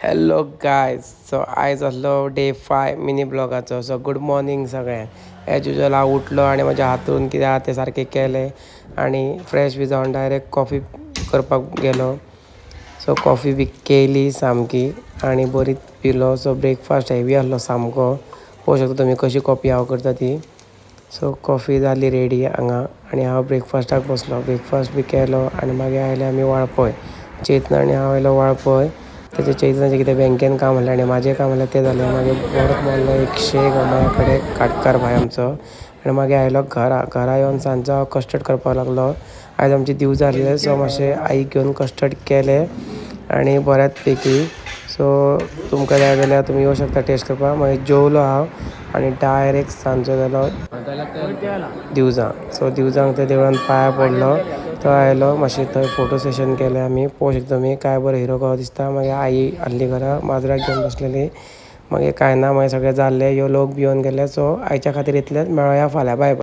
Hello guys. So आयज असलो day 5 mini ब्लॉगाचो. सो गुड मॉर्निंग सगळ्यांक. एज युजल हांव उठलो आनी म्हज्या हातून कितें आहा तें सारकें केलें आनी फ्रेश बी जावन डायरेक्ट कॉफी करपाक गेलो. सो कॉफी बी केली सामकी आनी बरी पिलो. सो ब्रेकफास्ट हेवी आसलो सामको. पळोवंक शकता तुमी कशी कॉफी हांव करता ती. सो कॉफी जाली रेडी हांगा आनी हांव ब्रेकफास्टाक बसलो. ब्रेकफास्ट बी केलो आनी मागीर आयले आमी वाळपय. चेतन आनी हांव आयलो वाळपय. तेचे चैतनाचें कितें बँकेन काम आसलें आनी म्हाजें काम आसलें तें जालें. मागीर परत मारलो एक शेक माझ्या कडेन काटकार भाय आमचो. आनी मागीर आयलो घरा येवन सांजचो हांव कस्टर्ड करपाक लागलो. आयज आमची दिवजा आसलें सो मातशें आईक घेवन कस्टर्ड केलें आनी बऱ्याच पैकी. सो तुमकां जाय जाल्यार तुमी येवं शकता टेस्ट करपाक. मागीर जेवलो हांव आनी डायरेक्ट सांजचो गेलो दिवजां. सो दिवजांक त्या देवळान पांयां पडलो. थंय आयलो मातशें थंय फोटो सेशन केलें आमी. पळोवंक शकता तुमी काय बरो हिरो कसो दिसता. मागीर आई आहली घरा माजराक घेवन बसलेली. मागीर कांय ना मागीर सगळें जाल्लें. ह्यो लोक बी येवन गेले. सो आयच्या खातीर इतलेंच. मेळोया फाल्यां. Bye bye.